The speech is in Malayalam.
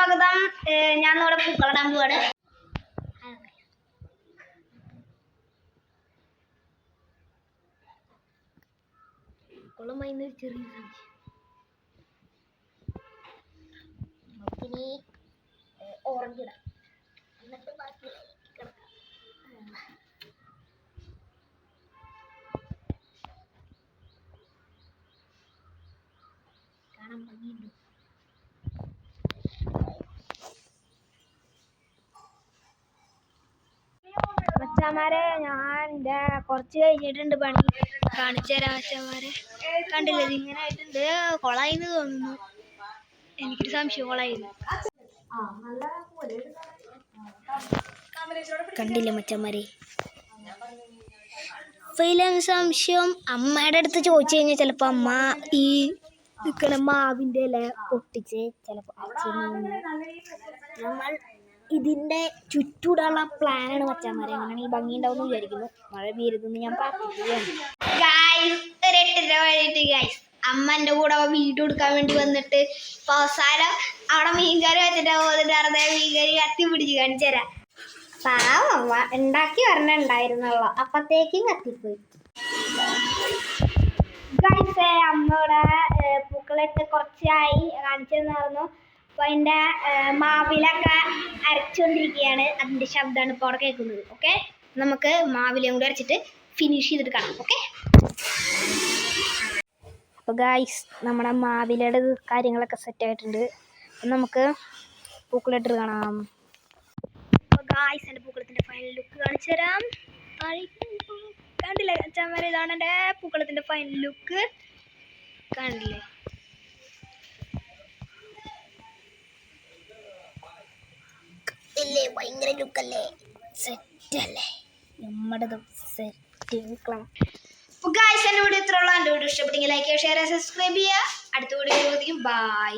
സ്വാഗതം. ഞാൻ ഇവിടെ പൂക്കളിടാൻ പോവാണ്. ഓറഞ്ച് ഇടാം, എന്നിട്ട് ബാക്കി കാണാൻ ഭംഗിയുണ്ട്. മച്ചാമാരെ, ഞാൻ എൻ്റെ കുറച്ച് കഴിഞ്ഞിട്ടുണ്ട് പണി. കാണിച്ചു തരാം മച്ചാമാരെ. കണ്ടില്ലേ, ഇങ്ങനെ ആയിട്ടുണ്ട്. കൊളായിന്ന് തോന്നുന്നു. എനിക്കൊരു സംശയം കൊളായിരുന്നു. കണ്ടില്ലേ മച്ചന്മാരെ, സംശയം. അമ്മയുടെ അടുത്ത് ചോദിച്ചു കഴിഞ്ഞാൽ ചിലപ്പോൾ അമ്മ ഈ നിൽക്കണ മാവിൻ്റെ ഇല പൊട്ടിച്ച് ചിലപ്പോൾ നമ്മൾ ഇതിൻ്റെ ചുറ്റൂടാനുള്ള പ്ലാനാണ് മച്ചന്മാരെ. അങ്ങനെയാണ് ഈ ഭംഗി ഉണ്ടാവും എന്ന് വിചാരിക്കുന്നു. മഴ പെയ്യരുതെന്ന് ഞാൻ പ്രാർത്ഥിക്കുകയാണ്. അമ്മ എൻ്റെ കൂടെ വീഡിയോ എടുക്കാൻ വേണ്ടി വന്നിട്ട് ഇപ്പം അവസാനം അവിടെ മീൻകറി വെച്ചിട്ട് പോകുന്നിട്ടായിരുന്നേ. മീൻകറി കത്തി പിടിച്ച് കാണിച്ചു തരാം. പാവം അമ്മ ഉണ്ടാക്കി വരണുണ്ടായിരുന്നുള്ളൂ, അപ്പത്തേക്കും കത്തിപ്പോയി. ഗൈസേ, അമ്മയുടെ പൂക്കളിട്ട് കുറച്ചായി കാണിച്ചു തന്നായിരുന്നു. അപ്പോൾ അതിൻ്റെ മാവിലൊക്കെ അരച്ചുകൊണ്ടിരിക്കുകയാണ്. അതിൻ്റെ ശബ്ദമാണ് ഇപ്പോൾ അവിടെ കേൾക്കുന്നത്. ഓക്കെ, നമുക്ക് മാവിലയും കൂടി അരച്ചിട്ട് ഫിനിഷ് ചെയ്തിട്ട് കാണാം. ഓക്കെ, അപ്പോൾ ഗൈസ്, നമ്മുടെ മാവിലയുടെ കാര്യങ്ങളൊക്കെ സെറ്റായിട്ടുണ്ട്. അപ്പം നമുക്ക് പൂക്കളിട്ട് കാണാം. അപ്പോൾ ഗൈസ്, എൻ്റെ പൂക്കളത്തിൻ്റെ ഫൈനൽ ലുക്ക് കാണിച്ചു തരാം. കണ്ടില്ലേ അച്ഛന്മാരെ, ഇതാണ് എൻ്റെ പൂക്കളത്തിൻ്റെ ഫൈനൽ ലുക്ക്. കണ്ടില്ലേ, ഇല്ലേ, ഭയങ്കര ലുക്കല്ലേ, സെറ്റല്ലേ നമ്മുടെ സെറ്റ്. അപ്പോൾ ഗൈസ്, എൻ്റെ വീഡിയോ ഇത്രയുള്ള. എൻ്റെ വീഡിയോ ഇഷ്ടപ്പെട്ടെങ്കിൽ ലൈക്ക് ചെയ്യുക, ഷെയർ ചെയ്യുക, സബ്സ്ക്രൈബ് ചെയ്യുക. അടുത്ത വീഡിയോ ബൈ.